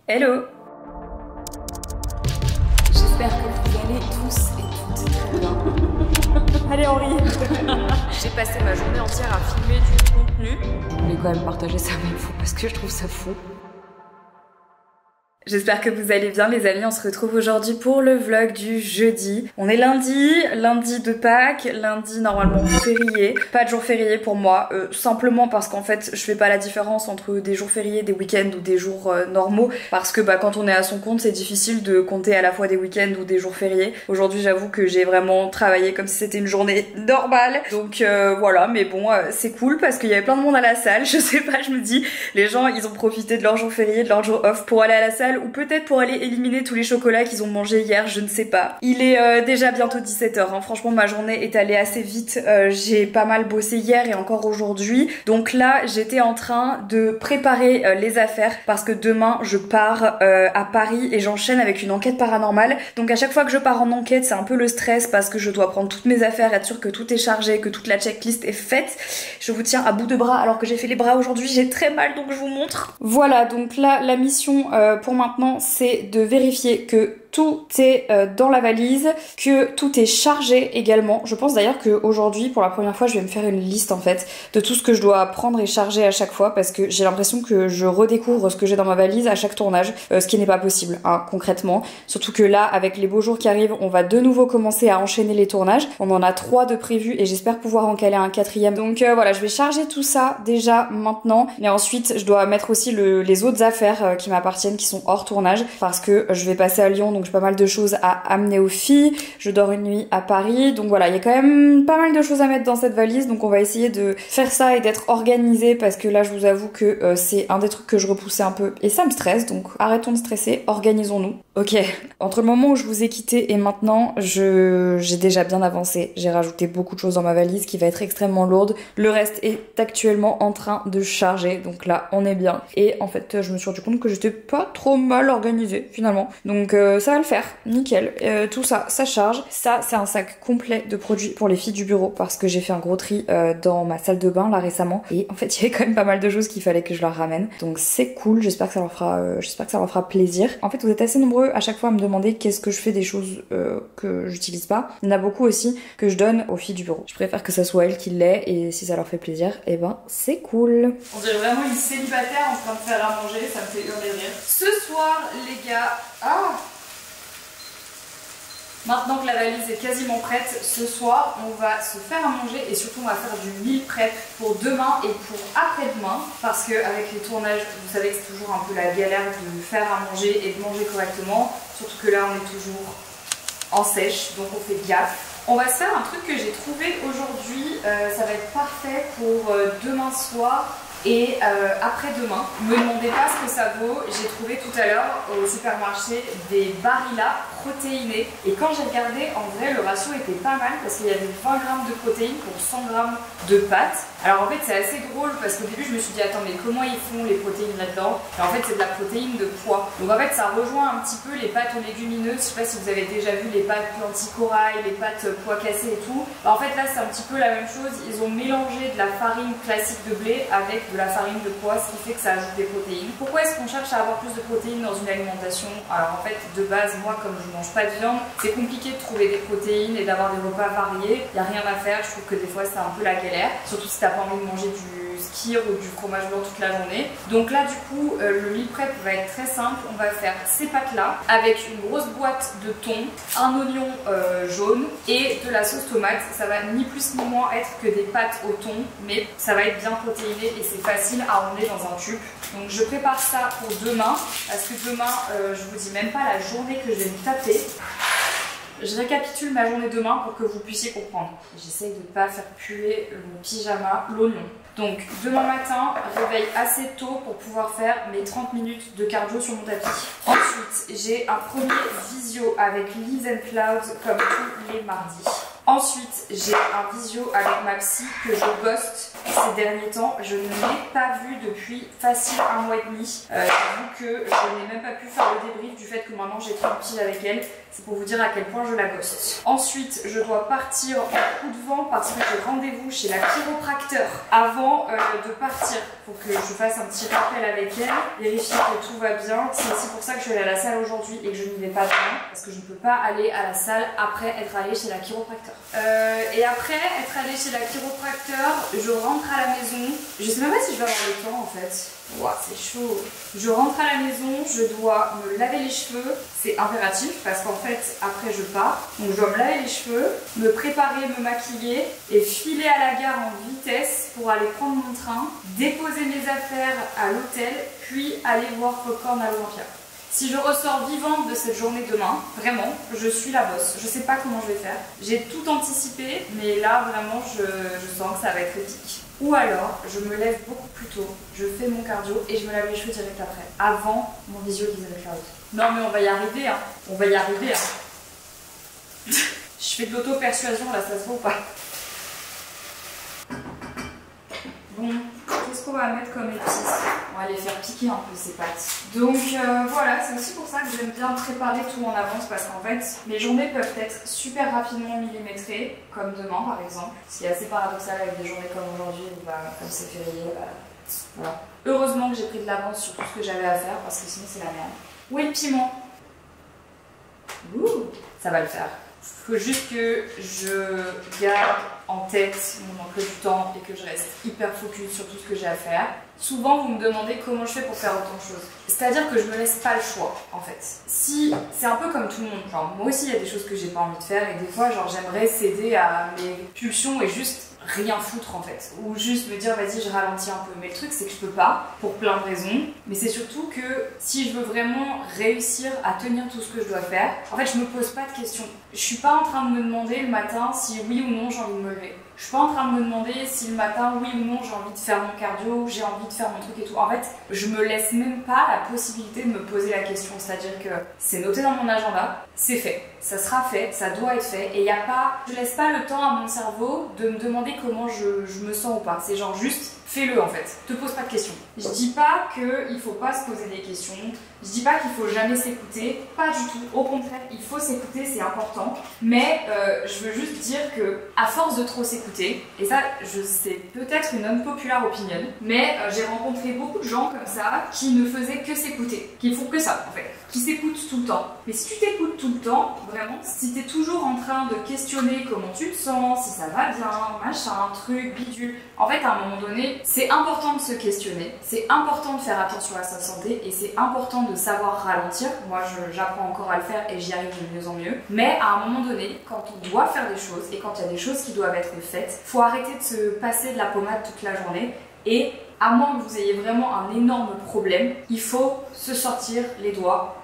Hello! J'espère que vous allez tous et toutes très bien. Allez Henri. J'ai passé ma journée entière à filmer du contenu. Je voulais quand même partager ça avec vous parce que je trouve ça fou. J'espère que vous allez bien les amis, on se retrouve aujourd'hui pour le vlog du jeudi. On est lundi de Pâques, lundi normalement férié. Pas de jour férié pour moi, simplement parce qu'en fait je fais pas la différence entre des jours fériés, des week-ends ou des jours normaux. Parce que quand on est à son compte c'est difficile de compter à la fois des week-ends ou des jours fériés. Aujourd'hui j'avoue que j'ai vraiment travaillé comme si c'était une journée normale. Donc voilà, mais bon c'est cool parce qu'il y avait plein de monde à la salle. Je sais pas, je me dis les gens ils ont profité de leur jour férié, de leur jour off pour aller à la salle ou peut-être pour aller éliminer tous les chocolats qu'ils ont mangés hier, je ne sais pas. Il est déjà bientôt 17h, hein. Franchement ma journée est allée assez vite, j'ai pas mal bossé hier et encore aujourd'hui. Donc là j'étais en train de préparer les affaires parce que demain je pars à Paris et j'enchaîne avec une enquête paranormale. Donc à chaque fois que je pars en enquête c'est un peu le stress parce que je dois prendre toutes mes affaires, être sûr que tout est chargé, que toute la checklist est faite. Je vous tiens à bout de bras alors que j'ai fait les bras aujourd'hui, j'ai très mal donc je vous montre. Voilà, donc là la mission pour maintenant c'est de vérifier que tout est dans la valise, que tout est chargé également. Je pense d'ailleurs qu'aujourd'hui, pour la première fois, je vais me faire une liste en fait de tout ce que je dois prendre et charger à chaque fois parce que j'ai l'impression que je redécouvre ce que j'ai dans ma valise à chaque tournage, ce qui n'est pas possible hein, concrètement. Surtout que là, avec les beaux jours qui arrivent, on va de nouveau commencer à enchaîner les tournages. On en a 3 de prévus et j'espère pouvoir en caler un 4e. Donc voilà, je vais charger tout ça déjà maintenant. Mais ensuite, je dois mettre aussi les autres affaires qui m'appartiennent, qui sont hors tournage parce que je vais passer à Lyon, donc j'ai pas mal de choses à amener aux filles. Je dors une nuit à Paris, donc voilà, il y a quand même pas mal de choses à mettre dans cette valise, donc on va essayer de faire ça et d'être organisé parce que là je vous avoue que c'est un des trucs que je repoussais un peu et ça me stresse, donc arrêtons de stresser, organisons-nous. Ok, entre le moment où je vous ai quitté et maintenant, j'ai déjà bien avancé. J'ai rajouté beaucoup de choses dans ma valise qui va être extrêmement lourde. Le reste est actuellement en train de charger, donc là on est bien. Et en fait je me suis rendu compte que j'étais pas trop mal organisée finalement, donc ça va le faire, nickel. Tout ça, ça charge. Ça c'est un sac complet de produits pour les filles du bureau parce que j'ai fait un gros tri dans ma salle de bain là récemment et en fait il y avait quand même pas mal de choses qu'il fallait que je leur ramène, donc c'est cool. J'espère que ça leur fera plaisir. En fait vous êtes assez nombreux à chaque fois à me demander qu'est-ce que je fais des choses que j'utilise pas. Il y en a beaucoup aussi que je donne aux filles du bureau. Je préfère que ça soit elles qui l'aient et si ça leur fait plaisir, et ben c'est cool. On dirait vraiment une célibataire en train de faire à manger, ça me fait hurler de rire. Ce soir les gars, maintenant que la valise est quasiment prête, ce soir on va se faire à manger et surtout on va faire du meal prep pour demain et pour après-demain parce que avec les tournages, vous savez que c'est toujours un peu la galère de faire à manger et de manger correctement, surtout que là on est toujours en sèche donc on fait gaffe. On va se faire un truc que j'ai trouvé aujourd'hui, ça va être parfait pour demain soir et après-demain. Ne me demandez pas ce que ça vaut, j'ai trouvé tout à l'heure au supermarché des Barilla protéinés et quand j'ai regardé en vrai le ratio était pas mal parce qu'il y avait 20 grammes de protéines pour 100 grammes de pâtes. Alors en fait c'est assez drôle parce qu'au début je me suis dit attends mais comment ils font les protéines là-dedans? En fait c'est de la protéine de pois. Donc en fait ça rejoint un petit peu les pâtes aux légumineuses. Je sais pas si vous avez déjà vu les pâtes lentilles-corail, les pâtes pois cassés et tout. En fait là c'est un petit peu la même chose, ils ont mélangé de la farine classique de blé avec de la farine de pois, ce qui fait que ça ajoute des protéines. Pourquoi est-ce qu'on cherche à avoir plus de protéines dans une alimentation? Alors en fait de base moi comme je mange pas de viande, c'est compliqué de trouver des protéines et d'avoir des repas variés. Il n'y a rien à faire, je trouve que des fois c'est un peu la galère, surtout si t'as pas envie de manger du skyr ou du fromage blanc toute la journée. Donc là du coup le meal prep va être très simple, on va faire ces pâtes là avec une grosse boîte de thon, un oignon jaune et de la sauce tomate. Ça va ni plus ni moins être que des pâtes au thon, mais ça va être bien protéiné et c'est facile à emmener dans un tube. Donc je prépare ça pour demain parce que demain je vous dis même pas la journée que je vais me taper. Je récapitule ma journée demain pour que vous puissiez comprendre. J'essaye de ne pas faire puer mon pyjama l'oignon. Donc demain matin, réveil assez tôt pour pouvoir faire mes 30 minutes de cardio sur mon tapis. Ensuite, j'ai un premier visio avec Leaves and Clouds comme tous les mardis. Ensuite, j'ai un visio avec ma psy que je ghost ces derniers temps, je ne l'ai pas vu depuis facile 1 mois et demi. J'avoue que je n'ai même pas pu faire le débrief du fait que maintenant j'ai 30 piles avec elle. C'est pour vous dire à quel point je la ghost. Ensuite, je dois partir en coup de vent parce que j'ai rendez-vous chez la chiropracteur avant de partir. Faut que je fasse un petit rappel avec elle, vérifier que tout va bien. C'est aussi pour ça que je suis allée à la salle aujourd'hui et que je n'y vais pas demain parce que je ne peux pas aller à la salle après être allée chez la chiropracteur. Et après être allée chez la chiropracteur, je rentre à la maison. Je sais même pas si je vais avoir le temps en fait. Ouah, c'est chaud. Je rentre à la maison, je dois me laver les cheveux. C'est impératif parce qu'en fait, après je pars. Donc je dois me laver les cheveux, me préparer, me maquiller et filer à la gare en vitesse pour aller prendre mon train, déposer mes affaires à l'hôtel, puis aller voir Popcorn à l'Olympia. Si je ressors vivante de cette journée demain, vraiment, je suis la bosse. Je sais pas comment je vais faire. J'ai tout anticipé, mais là, vraiment, je sens que ça va être épique. Ou alors, je me lève beaucoup plus tôt, je fais mon cardio et je me lave les cheveux direct après, avant mon visio d'Isabelle Claude. Non mais on va y arriver, hein. On va y arriver, hein. Je fais de l'auto-persuasion, là, ça se voit ou pas? Bon, qu'est-ce qu'on va mettre comme épices? On va les faire piquer un peu ces pâtes. Donc voilà, c'est aussi pour ça que j'aime bien préparer tout en avance parce qu'en fait, mes journées peuvent être super rapidement millimétrées, comme demain par exemple. Ce qui est assez paradoxal avec des journées comme aujourd'hui, où comme c'est férié, voilà. Heureusement que j'ai pris de l'avance sur tout ce que j'avais à faire parce que sinon c'est la merde. Où est le piment? Ouh, ça va le faire. Faut juste que je garde en tête mon emploi du temps et que je reste hyper focus sur tout ce que j'ai à faire. Souvent, vous me demandez comment je fais pour faire autant de choses. C'est-à-dire que je me laisse pas le choix, en fait. Si, c'est un peu comme tout le monde. Genre, moi aussi, il y a des choses que j'ai pas envie de faire et des fois, genre, j'aimerais céder à mes pulsions et juste rien foutre en fait, ou juste me dire vas-y je ralentis un peu, mais le truc c'est que je peux pas pour plein de raisons, mais c'est surtout que si je veux vraiment réussir à tenir tout ce que je dois faire, en fait je me pose pas de questions, je suis pas en train de me demander le matin si oui ou non j'ai envie de me lever, je suis pas en train de me demander si le matin oui ou non j'ai envie de faire mon cardio, j'ai envie de faire mon truc et tout, en fait je me laisse même pas la possibilité de me poser la question, c'est-à-dire que c'est noté dans mon agenda, c'est fait, ça sera fait, ça doit être fait, et il y a pas, je laisse pas le temps à mon cerveau de me demander comment je me sens ou pas. C'est genre juste fais-le en fait, te pose pas de questions. Je dis pas qu'il faut pas se poser des questions, je dis pas qu'il faut jamais s'écouter, pas du tout, au contraire il faut s'écouter, c'est important, mais je veux juste dire que à force de trop s'écouter, et ça c'est peut-être une unpopular opinion, mais j'ai rencontré beaucoup de gens comme ça qui ne faisaient que s'écouter, qui font que ça en fait, qui s'écoutent tout le temps. Mais si tu t'écoutes tout le temps, vraiment, si t'es toujours en train de questionner comment tu te sens, si ça va bien, machin, truc, bidule, en fait à un moment donné, c'est important de se questionner, c'est important de faire attention à sa santé et c'est important de savoir ralentir. Moi j'apprends encore à le faire et j'y arrive de mieux en mieux. Mais à un moment donné, quand on doit faire des choses et quand il y a des choses qui doivent être faites, faut arrêter de se passer de la pommade toute la journée et à moins que vous ayez vraiment un énorme problème, il faut se sortir les doigts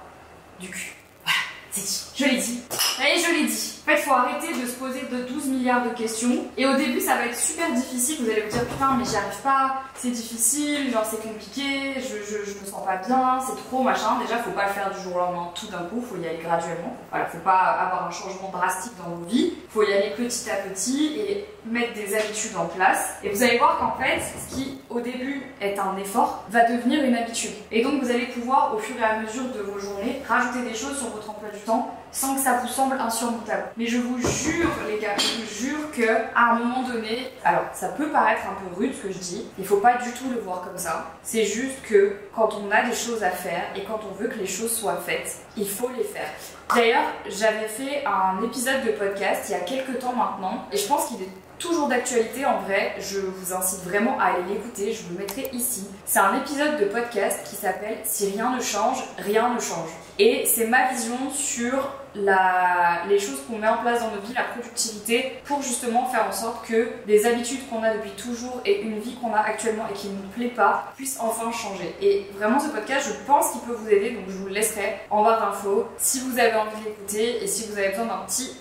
du cul. Voilà, c'est dit, je l'ai dit. Et je l'ai dit. En fait, il faut arrêter de se poser de 12 milliards de questions. Et au début, ça va être super difficile. Vous allez vous dire, putain, mais j'y arrive pas, c'est difficile, genre c'est compliqué, je me sens pas bien, c'est trop, machin. Déjà, faut pas le faire du jour au lendemain tout d'un coup, faut y aller graduellement. Voilà, faut pas avoir un changement drastique dans vos vies. Faut y aller petit à petit et mettre des habitudes en place. Et vous allez voir qu'en fait, ce qui au début est un effort va devenir une habitude. Et donc, vous allez pouvoir, au fur et à mesure de vos journées, rajouter des choses sur votre emploi du temps sans que ça vous semble insurmontable. Mais je vous jure, les gars, je vous jure qu'à un moment donné, alors ça peut paraître un peu rude ce que je dis, il faut pas du tout le voir comme ça. C'est juste que quand on a des choses à faire et quand on veut que les choses soient faites, il faut les faire. D'ailleurs, j'avais fait un épisode de podcast il y a quelques temps maintenant et je pense qu'il est toujours d'actualité en vrai, je vous incite vraiment à aller l'écouter, je vous le mettrai ici. C'est un épisode de podcast qui s'appelle « Si rien ne change, rien ne change ». Et c'est ma vision sur les choses qu'on met en place dans nos vies, la productivité, pour justement faire en sorte que des habitudes qu'on a depuis toujours et une vie qu'on a actuellement et qui ne nous plaît pas puissent enfin changer. Et vraiment ce podcast, je pense qu'il peut vous aider, donc je vous le laisserai en barre d'infos si vous avez envie de l'écouter et si vous avez besoin d'un petit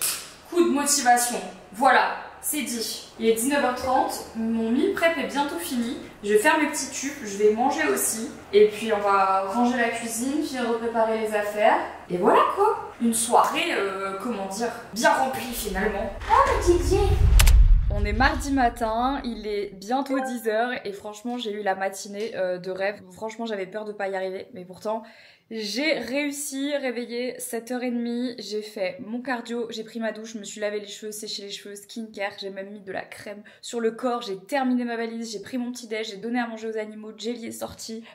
coup de motivation. Voilà, c'est dit. Il est 19h30, mon meal prep est bientôt fini. Je vais faire mes petits tubes, je vais manger aussi. Et puis on va ranger la cuisine, puis repréparer les affaires. Et voilà quoi. Une soirée, comment dire, bien remplie finalement. Oh, petite J. On est mardi matin, il est bientôt 10h et franchement j'ai eu la matinée de rêve. Franchement j'avais peur de pas y arriver mais pourtant j'ai réussi, réveillé 7h30, j'ai fait mon cardio, j'ai pris ma douche, je me suis lavé les cheveux, séché les cheveux, skincare, j'ai même mis de la crème sur le corps, j'ai terminé ma valise, j'ai pris mon petit déj, j'ai donné à manger aux animaux, Jelly est sorti.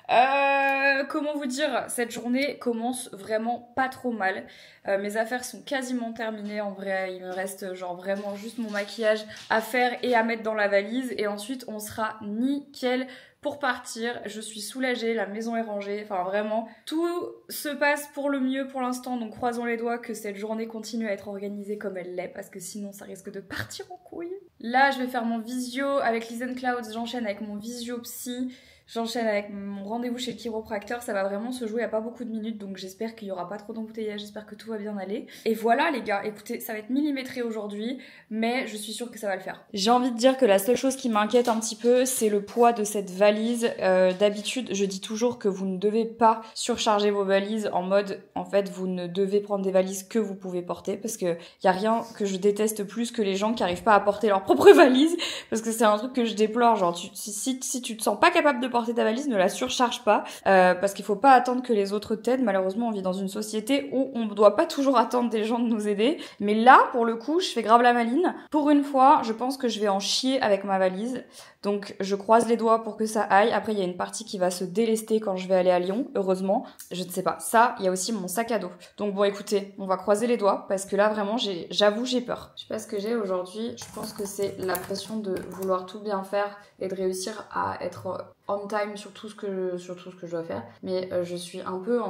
Comment vous dire, cette journée commence vraiment pas trop mal. Mes affaires sont quasiment terminées en vrai, il me reste genre vraiment juste mon maquillage à faire et à mettre dans la valise et ensuite on sera nickel pour partir. Je suis soulagée, la maison est rangée, enfin vraiment tout se passe pour le mieux pour l'instant, donc croisons les doigts que cette journée continue à être organisée comme elle l'est parce que sinon ça risque de partir en couille. Là je vais faire mon visio avec Liz & Clouds, j'enchaîne avec mon visio psy. J'enchaîne avec mon rendez-vous chez le chiropracteur, ça va vraiment se jouer à pas beaucoup de minutes donc j'espère qu'il y aura pas trop d'embouteillage, j'espère que tout va bien aller. Et voilà les gars, écoutez, ça va être millimétré aujourd'hui mais je suis sûre que ça va le faire. J'ai envie de dire que la seule chose qui m'inquiète un petit peu c'est le poids de cette valise. D'habitude je dis toujours que vous ne devez pas surcharger vos valises en mode en fait vous ne devez prendre des valises que vous pouvez porter parce que y a rien que je déteste plus que les gens qui arrivent pas à porter leur propre valise parce que c'est un truc que je déplore, genre si tu te sens pas capable de porter ta valise, ne la surcharge pas parce qu'il faut pas attendre que les autres t'aident. Malheureusement on vit dans une société où on ne doit pas toujours attendre des gens de nous aider, mais là pour le coup je fais grave la maline. Pour une fois je pense que je vais en chier avec ma valise, donc je croise les doigts pour que ça aille. Après il y a une partie qui va se délester quand je vais aller à Lyon, heureusement, je ne sais pas. Ça, il y a aussi mon sac à dos, donc bon écoutez, on va croiser les doigts parce que là vraiment j'avoue j'ai peur. Je sais pas ce que j'ai aujourd'hui, je pense que c'est la pression de vouloir tout bien faire et de réussir à être on time sur tout ce que je dois faire, mais je suis un peu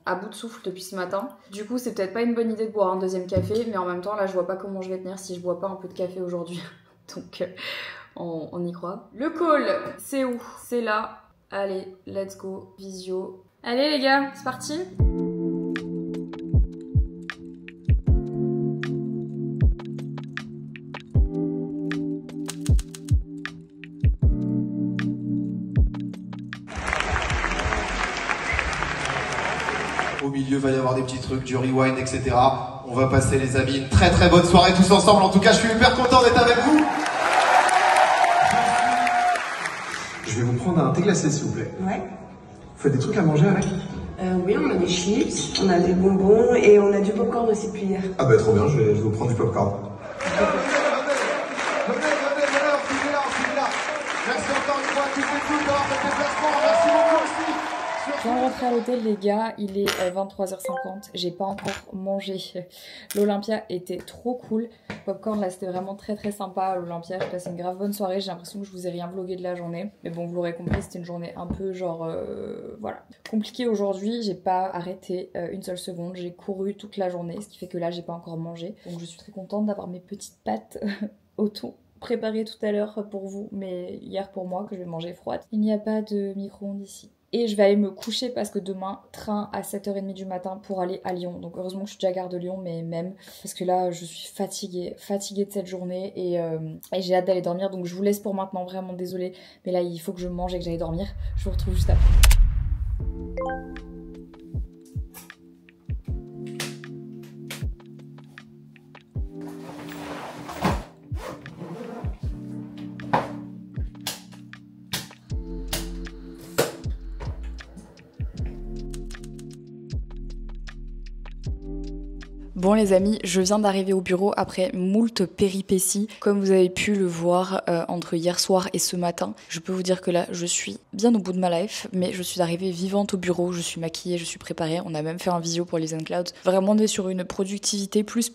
à bout de souffle depuis ce matin. Du coup c'est peut-être pas une bonne idée de boire un deuxième café, mais en même temps là je vois pas comment je vais tenir si je bois pas un peu de café aujourd'hui. Donc on y croit. Le call c'est où? C'est là. Allez let's go, visio. Allez les gars, c'est parti. Au milieu, il va y avoir des petits trucs, du rewind, etc. On va passer les amis, une très très bonne soirée tous ensemble. En tout cas, je suis hyper content d'être avec vous. Je vais vous prendre un thé glacé, s'il vous plaît. Ouais. Vous faites des trucs à manger avec? Oui, on a des chips, on a des bonbons et on a du popcorn aussi depuis hier. Ah bah trop bien, je vais vous prendre du popcorn. Merci encore une fois à toutes et tous d'avoir fait le déplacement. Merci beaucoup aussi. Je viens de rentrer à l'hôtel les gars, il est 23h50, j'ai pas encore mangé. L'Olympia était trop cool. Popcorn là c'était vraiment très très sympa à l'Olympia, j'ai passé une grave bonne soirée, j'ai l'impression que je vous ai rien vlogué de la journée. Mais bon vous l'aurez compris, c'était une journée un peu genre voilà, compliquée aujourd'hui, j'ai pas arrêté une seule seconde, j'ai couru toute la journée, ce qui fait que là j'ai pas encore mangé. Donc je suis très contente d'avoir mes petites pâtes au thon préparées tout à l'heure pour vous, mais hier pour moi que je vais manger froide. Il n'y a pas de micro-ondes ici. Et je vais aller me coucher parce que demain, train à 7h30 du matin pour aller à Lyon. Donc heureusement que je suis déjà à gare de Lyon, mais même parce que là, je suis fatiguée de cette journée et j'ai hâte d'aller dormir. Donc je vous laisse pour maintenant, vraiment désolée. Mais là, il faut que je mange et que j'aille dormir. Je vous retrouve juste après. Bon les amis, je viens d'arriver au bureau après moult péripéties. Comme vous avez pu le voir entre hier soir et ce matin, je peux vous dire que là je suis bien au bout de ma life, mais je suis arrivée vivante au bureau, je suis maquillée, je suis préparée, on a même fait un visio pour Liz & Clouds. Vraiment on est sur une productivité plus.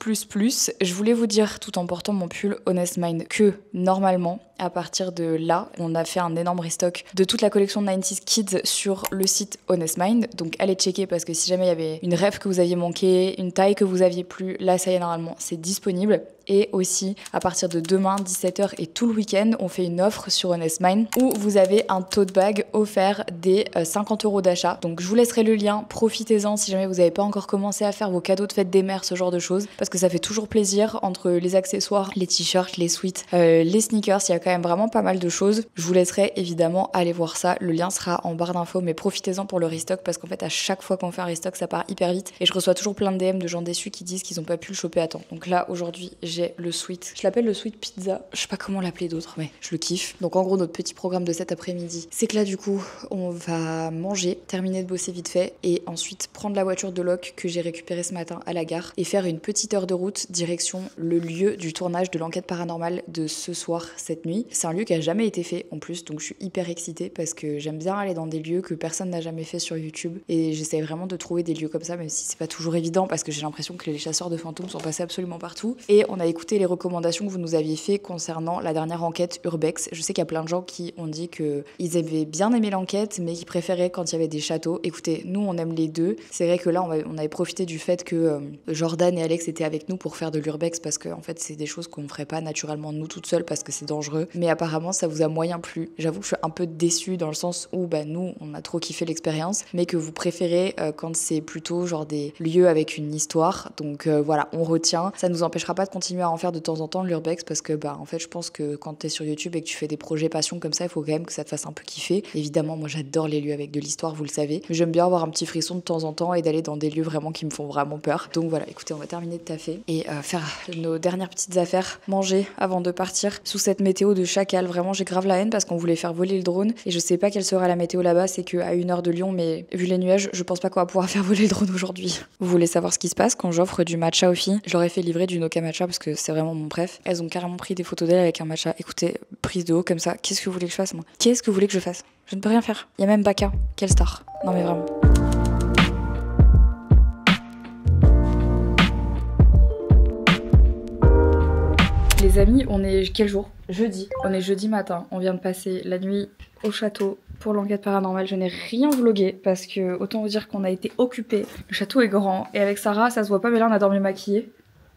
Je voulais vous dire tout en portant mon pull Honest Mind que normalement, à partir de là, on a fait un énorme restock de toute la collection 90s Kids sur le site Honest Mind. Donc allez checker parce que si jamais il y avait une rêve que vous aviez manqué, une taille que vous aviez plus, là ça y est normalement c'est disponible. Et aussi, à partir de demain, 17h et tout le week-end, on fait une offre sur Honest Mind où vous avez un tote bag offert des 50 € d'achat. Donc je vous laisserai le lien, profitez-en si jamais vous n'avez pas encore commencé à faire vos cadeaux de fête des mères, ce genre de choses. Parce que ça fait toujours plaisir entre les accessoires, les t-shirts, les sweats, les sneakers, il y a quand même vraiment pas mal de choses. Je vous laisserai évidemment aller voir ça, le lien sera en barre d'infos, mais profitez-en pour le restock parce qu'en fait à chaque fois qu'on fait un restock ça part hyper vite et je reçois toujours plein de DM de gens déçus qui disent qu'ils n'ont pas pu le choper à temps. Donc là aujourd'hui j'ai le sweet. Je l'appelle le sweet pizza. Je sais pas comment l'appeler d'autre, mais je le kiffe. Donc en gros, notre petit programme de cet après-midi, c'est que là du coup, on va manger, terminer de bosser vite fait et ensuite prendre la voiture de Locke que j'ai récupérée ce matin à la gare et faire une petite heure de route direction le lieu du tournage de l'enquête paranormale de ce soir, cette nuit. C'est un lieu qui a jamais été fait en plus, donc je suis hyper excitée parce que j'aime bien aller dans des lieux que personne n'a jamais fait sur YouTube et j'essaie vraiment de trouver des lieux comme ça, même si c'est pas toujours évident parce que j'ai l'impression que les chasseurs de fantômes sont passés absolument partout. Et on a écouté les recommandations que vous nous aviez fait concernant la dernière enquête Urbex. Je sais qu'il y a plein de gens qui ont dit qu'ils avaient bien aimé l'enquête mais qu'ils préféraient quand il y avait des châteaux. Écoutez, nous on aime les deux. C'est vrai que là on avait profité du fait que Jordan et Alex étaient avec nous pour faire de l'Urbex parce que en fait c'est des choses qu'on ferait pas naturellement nous toutes seules parce que c'est dangereux. Mais apparemment ça vous a moyen plu. J'avoue que je suis un peu déçue dans le sens où nous on a trop kiffé l'expérience mais que vous préférez quand c'est plutôt genre des lieux avec une histoire. Donc voilà, on retient. Ça nous empêchera pas de continuer à en faire de temps en temps de l'Urbex parce que en fait je pense que quand t'es sur YouTube et que tu fais des projets passion comme ça, il faut quand même que ça te fasse un peu kiffer. Évidemment moi j'adore les lieux avec de l'histoire, vous le savez, mais j'aime bien avoir un petit frisson de temps en temps et d'aller dans des lieux vraiment qui me font vraiment peur. Donc voilà, écoutez, on va terminer de taffer et faire nos dernières petites affaires, manger avant de partir sous cette météo de chacal. Vraiment j'ai grave la haine parce qu'on voulait faire voler le drone et je sais pas quelle sera la météo là-bas, c'est qu'à 1 heure de Lyon, mais vu les nuages je pense pas qu'on va pouvoir faire voler le drone aujourd'hui. Vous voulez savoir ce qui se passe quand j'offre du matcha aux filles? Je leur ai fait livrer du Noka matcha parce que c'est vraiment mon préf. Elles ont carrément pris des photos d'elles avec un matcha. Écoutez, prise de haut comme ça. Qu'est-ce que vous voulez que je fasse moi? Qu'est-ce que vous voulez que je fasse? Je ne peux rien faire. Il y a même Baka. Quelle star. Non mais vraiment. Les amis, on est quel jour? Jeudi. On est jeudi matin. On vient de passer la nuit au château pour l'enquête paranormale. Je n'ai rien vlogué parce que autant vous dire qu'on a été occupés. Le château est grand et avec Sarah ça se voit pas mais là on a dormi maquillés.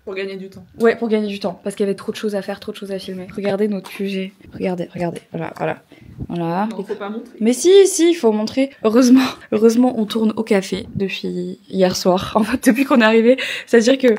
Pour gagner du temps. Ouais, pour gagner du temps parce qu'il y avait trop de choses à faire, trop de choses à filmer. Regardez notre QG. Regardez. Voilà. Non, faut pas montrer. Mais si, il faut montrer. Heureusement, on tourne au café depuis hier soir. En fait, depuis qu'on est arrivé, c'est-à-dire que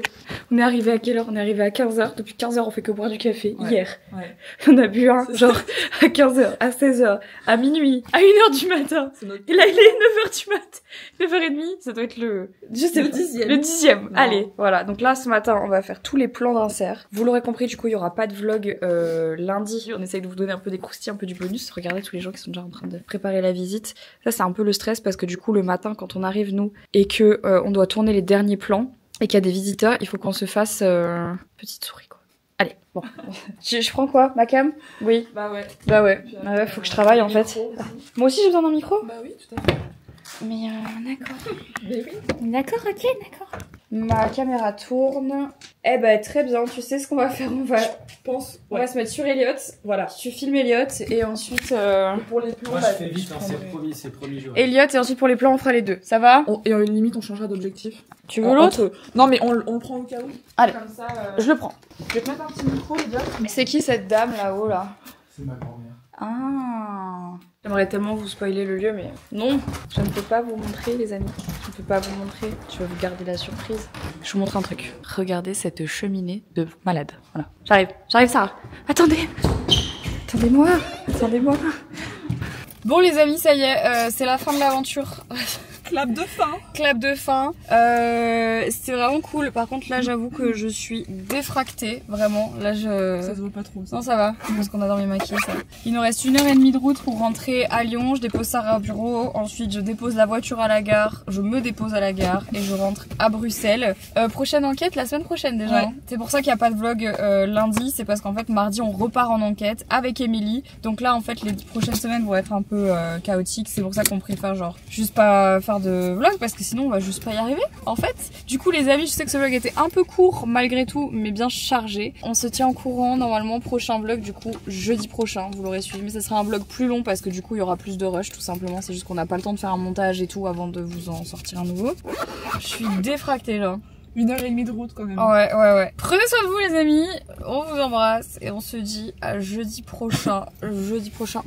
on est arrivé à quelle heure? On est arrivé à 15h. Depuis 15h, on fait que boire du café. Ouais. Hier. Ouais. On a bu un, genre, à 15h, à 16h, à minuit, à 1h du matin. Et là, il est 9h du mat. 9h30, ça doit être le 10e. Le 10e. Non. Allez, voilà. Donc là, ce matin, on va faire tous les plans d'insert. Vous l'aurez compris, du coup, il y aura pas de vlog lundi. On essaye de vous donner un peu des croustilles, un peu du bonus. Regardez tous les gens qui sont déjà en train de préparer la visite. Ça, c'est un peu le stress parce que du coup, le matin, quand on arrive, nous, et que on doit tourner les derniers plans et qu'il y a des visiteurs, il faut qu'on se fasse petite souris, quoi. Allez, bon. je prends quoi? Ma cam? Oui. Bah ouais. Faut que je travaille, en fait. Moi aussi, j'ai besoin d'un micro? Bah oui, tout à fait. Mais d'accord. Mais oui. D'accord, ok, d'accord. Ma caméra tourne. Eh ben très bien, tu sais ce qu'on va faire, on va se mettre sur Elliot. Voilà, tu filmes Elliot et ensuite pour les plans. Moi je fais vite, hein, c'est promis. Elliot et ensuite pour les plans on fera les deux. Ça va? Et à une limite on changera d'objectif. Tu veux l'autre? Non mais on le prend au cas où. Allez, comme ça, je le prends. Je vais te mettre un petit micro Elliot. Mais c'est qui cette dame là-haut là? C'est ma grand-mère. Ah. J'aimerais tellement vous spoiler le lieu, mais non, je ne peux pas vous montrer, les amis. Je ne peux pas vous montrer. Je vais vous garder la surprise. Je vous montre un truc. Regardez cette cheminée de malade. Voilà. J'arrive, Sarah. Attendez-moi. Bon, les amis, ça y est, c'est la fin de l'aventure. Clap de fin. C'était vraiment cool. Par contre, là, j'avoue que je suis défractée. Vraiment. Là, Ça se voit pas trop. Ça. Non, ça va. Parce qu'on a dormi maquillés, ça. Il nous reste 1h30 de route pour rentrer à Lyon. Je dépose Sarah au bureau. Ensuite, je dépose la voiture à la gare. Je me dépose à la gare. Et je rentre à Bruxelles. Prochaine enquête la semaine prochaine, déjà. Ouais. Hein. C'est pour ça qu'il n'y a pas de vlog lundi. C'est parce qu'en fait, mardi, on repart en enquête avec Émilie. Donc là, en fait, les prochaines semaines vont être un peu chaotiques. C'est pour ça qu'on préfère, genre, juste pas faire de vlog parce que sinon on va juste pas y arriver en fait. Du coup les amis, je sais que ce vlog était un peu court malgré tout mais bien chargé. On se tient au courant, normalement prochain vlog du coup jeudi prochain, vous l'aurez suivi, mais ça sera un vlog plus long parce que du coup il y aura plus de rush tout simplement, c'est juste qu'on n'a pas le temps de faire un montage et tout avant de vous en sortir un nouveau. Je suis défractée là. 1h30 de route quand même. Ouais. Prenez soin de vous les amis, on vous embrasse et on se dit à jeudi prochain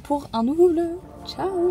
pour un nouveau vlog. Ciao.